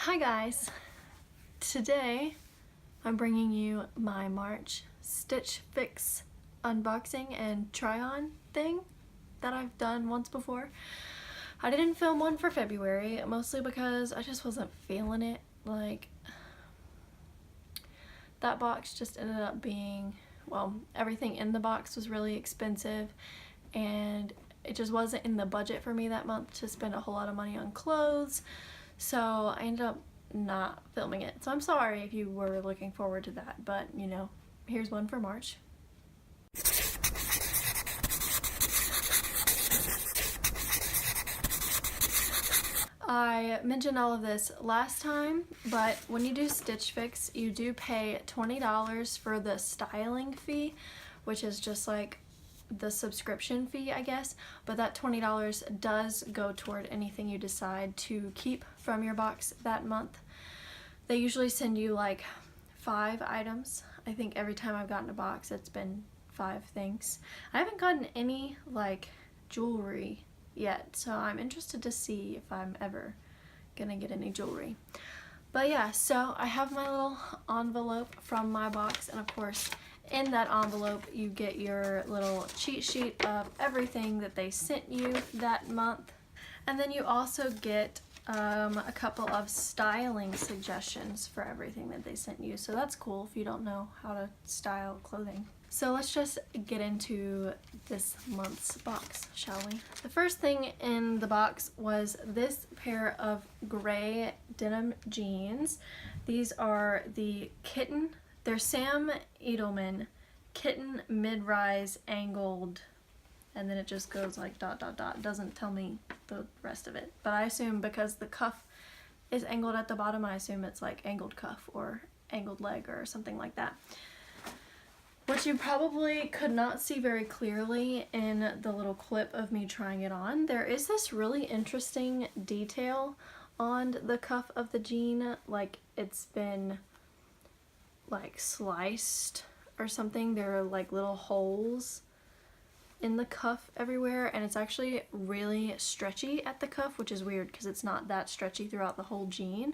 Hi guys! Today I'm bringing you my March Stitchfix unboxing and try-on thing that I've done once before. I didn't film one for February, mostly because I just wasn't feeling it. Like, that box just ended up being, well, everything in the box was really expensive and it just wasn't in the budget for me that month to spend a whole lot of money on clothes. So I ended up not filming it. So I'm sorry if you were looking forward to that, but you know, here's one for March. I mentioned all of this last time, but when you do Stitchfix, you do pay $20 for the styling fee, which is just like the subscription fee, I guess, but that $20 does go toward anything you decide to keep from your box that month. They usually send you like 5 items. I think every time I've gotten a box it's been 5 things. I haven't gotten any like jewelry yet, so I'm interested to see if I'm ever gonna get any jewelry. But yeah, so I have my little envelope from my box, and of course in that envelope you get your little cheat sheet of everything that they sent you that month. And then you also get a couple of styling suggestions for everything that they sent you. So that's cool if you don't know how to style clothing. So let's just get into this month's box, shall we? The first thing in the box was this pair of gray denim jeans. These are the Kitten. They're Sam Edelman Kitten mid-rise angled, and then it just goes like ... It doesn't tell me the rest of it, but I assume because the cuff is angled at the bottom, I assume it's like angled cuff or angled leg or something like that. What you probably could not see very clearly in the little clip of me trying it on, there is this really interesting detail on the cuff of the jean, like it's been like sliced or something. There are like little holes in the cuff everywhere, and it's actually really stretchy at the cuff, which is weird because it's not that stretchy throughout the whole jean.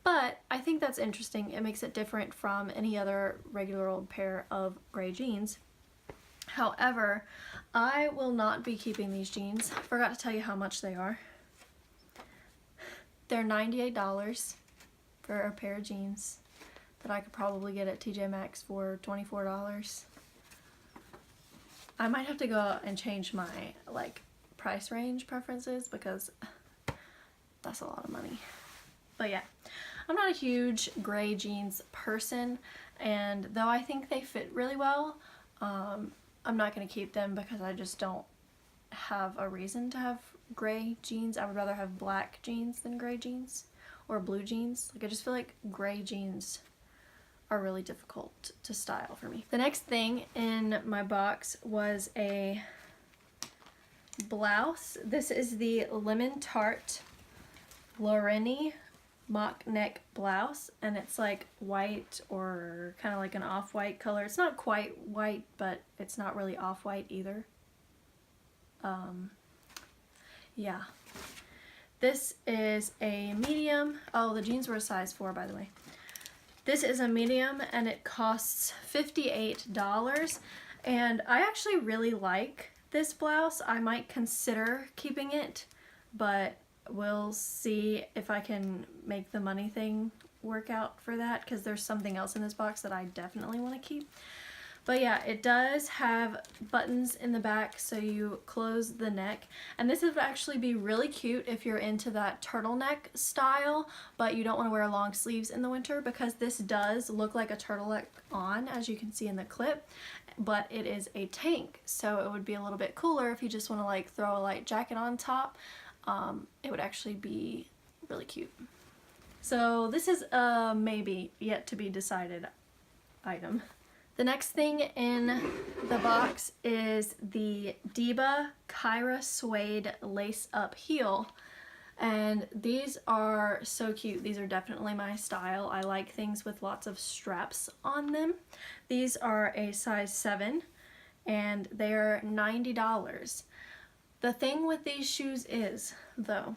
But I think that's interesting. It makes it different from any other regular old pair of gray jeans. However, I will not be keeping these jeans. I forgot to tell you how much they are. They're $98 for a pair of jeans that I could probably get at TJ Maxx for $24. I might have to go and change my like price range preferences because that's a lot of money. But yeah, I'm not a huge gray jeans person, and though I think they fit really well, I'm not going to keep them because I just don't have a reason to have gray jeans. I would rather have black jeans than gray jeans, or blue jeans. Like, I just feel like gray jeans are really difficult to style for me. The next thing in my box was a blouse. This is the Lemon Tart Loreni mock neck blouse, and it's like white or kind of like an off-white color. It's not quite white, but it's not really off-white either. Yeah. This is a medium. Oh, the jeans were a size 4, by the way. This is a medium and it costs $58, and I actually really like this blouse. I might consider keeping it, but we'll see if I can make the money thing work out for that, because there's something else in this box that I definitely want to keep. But yeah, it does have buttons in the back so you close the neck, and this would actually be really cute if you're into that turtleneck style but you don't want to wear long sleeves in the winter, because this does look like a turtleneck on, as you can see in the clip, but it is a tank, so it would be a little bit cooler if you just want to like throw a light jacket on top. It would actually be really cute. So this is a maybe yet to be decided item. The next thing in the box is the Diba Kyra Suede Lace Up Heel. And these are so cute. These are definitely my style. I like things with lots of straps on them. These are a size 7 and they are $90. The thing with these shoes is, though,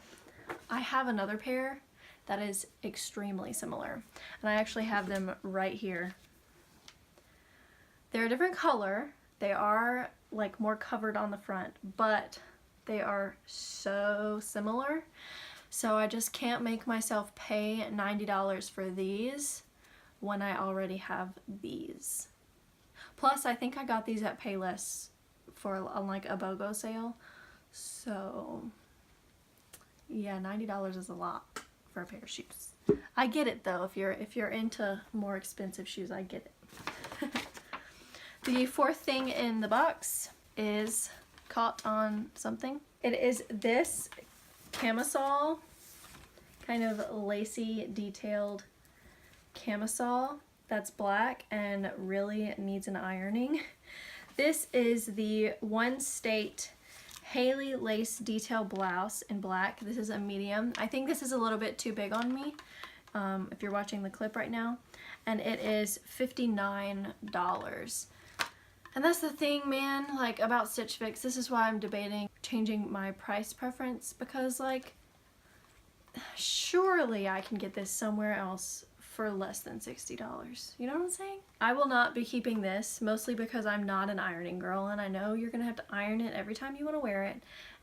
I have another pair that is extremely similar. And I actually have them right here. They're a different color. They are like more covered on the front, but they are so similar. So I just can't make myself pay $90 for these when I already have these. Plus, I think I got these at Payless for on like a BOGO sale. So yeah, $90 is a lot for a pair of shoes. I get it though. If you're into more expensive shoes, I get it. The fourth thing in the box is caught on something. It is this camisole, kind of lacy detailed camisole that's black and really needs an ironing. This is the One State Haley lace detail blouse in black. This is a medium. I think this is a little bit too big on me if you're watching the clip right now. And it is $59. And that's the thing, man, like about Stitch Fix. This is why I'm debating changing my price preference, because like surely I can get this somewhere else for less than $60. You know what I'm saying? I will not be keeping this, mostly because I'm not an ironing girl, and I know you're gonna have to iron it every time you want to wear it,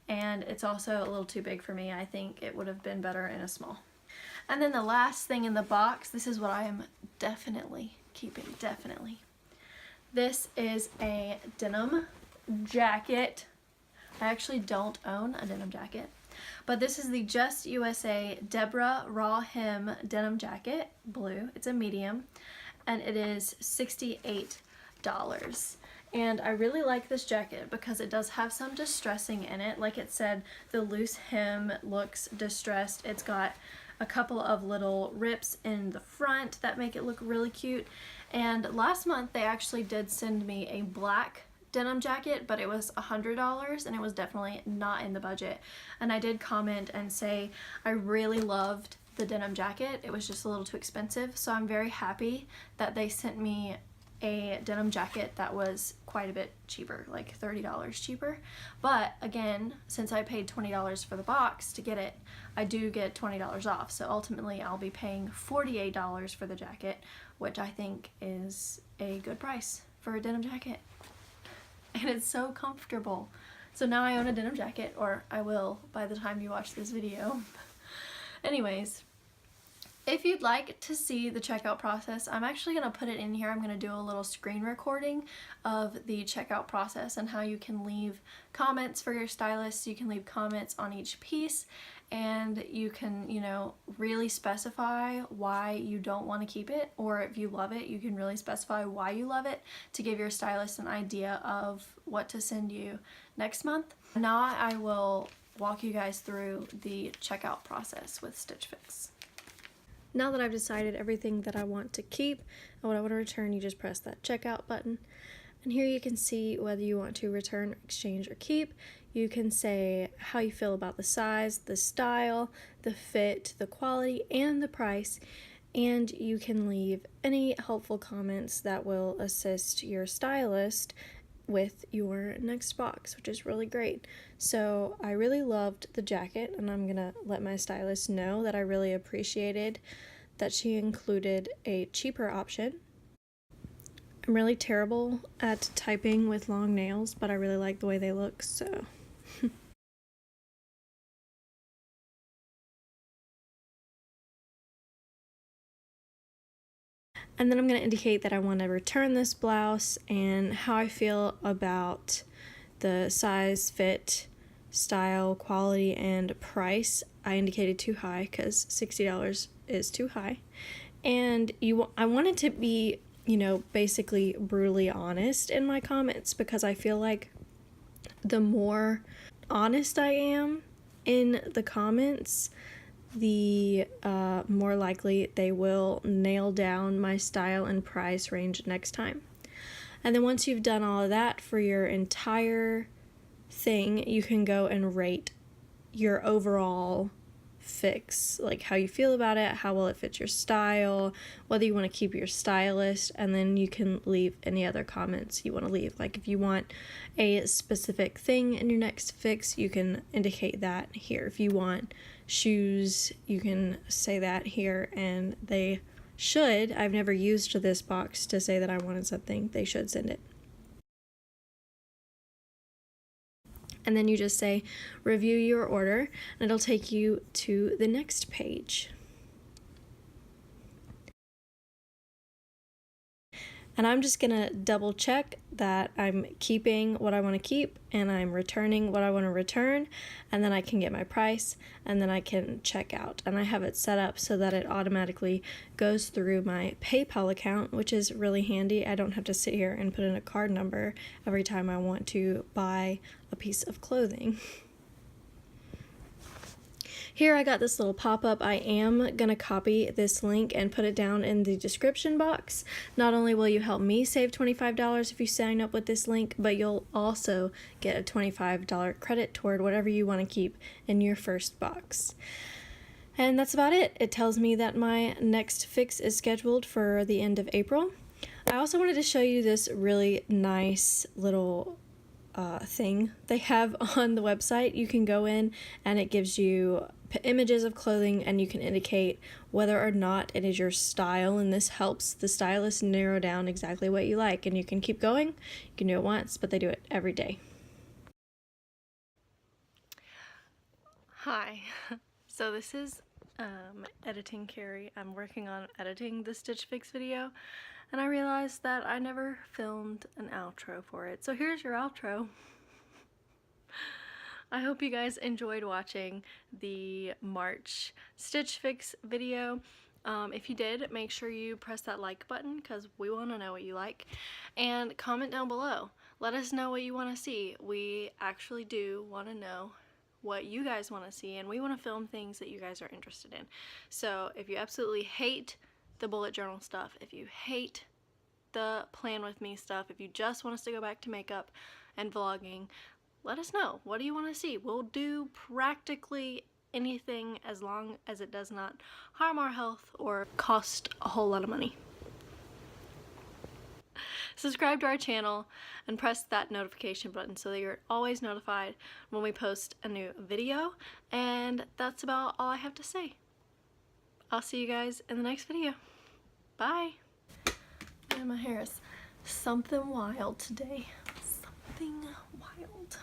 and it's also a little too big for me. I think it would have been better in a small. And then the last thing in the box, this is what I am definitely keeping, definitely. This is a denim jacket. I actually don't own a denim jacket, but this is the Just USA Deborah Raw Hem denim jacket, blue. It's a medium, and it is $68. And I really like this jacket because it does have some distressing in it. Like it said, the loose hem looks distressed. It's got a couple of little rips in the front that make it look really cute. And last month they actually did send me a black denim jacket, but it was $100 and it was definitely not in the budget. And I did comment and say I really loved the denim jacket. It was just a little too expensive, so I'm very happy that they sent me a denim jacket that was quite a bit cheaper, like $30 cheaper. But again, since I paid $20 for the box to get it, I do get $20 off. So ultimately I'll be paying $48 for the jacket, which I think is a good price for a denim jacket. And it's so comfortable. So now I own a denim jacket, or I will by the time you watch this video. Anyways, if you'd like to see the checkout process, I'm actually going to put it in here. I'm going to do a little screen recording of the checkout process and how you can leave comments for your stylist. You can leave comments on each piece, and you can, you know, really specify why you don't want to keep it, or if you love it, you can really specify why you love it to give your stylist an idea of what to send you next month. Now I will walk you guys through the checkout process with Stitch Fix. Now that I've decided everything that I want to keep and what I want to return, you just press that checkout button. And here you can see whether you want to return, exchange, or keep. You can say how you feel about the size, the style, the fit, the quality, and the price. And you can leave any helpful comments that will assist your stylist with your next box, which is really great. So I really loved the jacket, and I'm gonna let my stylist know that I really appreciated that she included a cheaper option. I'm really terrible at typing with long nails, but I really like the way they look, so and then I'm going to indicate that I want to return this blouse and how I feel about the size, fit, style, quality, and price. I indicated too high because $60 is too high. And I wanted to be, you know, basically brutally honest in my comments, because I feel like the more honest I am in the comments, the more likely they will nail down my style and price range next time. And then once you've done all of that for your entire thing, you can go and rate your overall fix, like how you feel about it, how well it fits your style, whether you want to keep your stylist, and then you can leave any other comments you want to leave. Like if you want a specific thing in your next fix, you can indicate that here. If you want shoes, you can say that here, and they should. I've never used this box to say that I wanted something. They should send it. And then you just say review your order, and it'll take you to the next page. And I'm just gonna double check that I'm keeping what I want to keep and I'm returning what I want to return, and then I can get my price and then I can check out. And I have it set up so that it automatically goes through my PayPal account, which is really handy. I don't have to sit here and put in a card number every time I want to buy a piece of clothing. Here I got this little pop-up. I am gonna copy this link and put it down in the description box. Not only will you help me save $25 if you sign up with this link, but you'll also get a $25 credit toward whatever you want to keep in your first box. And that's about it. It tells me that my next fix is scheduled for the end of April. I also wanted to show you this really nice little thing they have on the website. You can go in and it gives you images of clothing and you can indicate whether or not it is your style, and this helps the stylist narrow down exactly what you like, and you can keep going. You can do it once, but they do it every day. Hi. So this is editing Carrie. I'm working on editing the Stitchfix video, and I realized that I never filmed an outro for it. So here's your outro. I hope you guys enjoyed watching the March Stitchfix video. If you did, make sure you press that like button because we want to know what you like. And comment down below. Let us know what you want to see. We actually do want to know what you guys want to see, and we want to film things that you guys are interested in. So if you absolutely hate the bullet journal stuff, if you hate the plan with me stuff, if you just want us to go back to makeup and vlogging, let us know. What do you want to see? We'll do practically anything as long as it does not harm our health or cost a whole lot of money. Subscribe to our channel and press that notification button so that you're always notified when we post a new video. And that's about all I have to say. I'll see you guys in the next video. Bye. Man, my hair is something wild today. Something wild.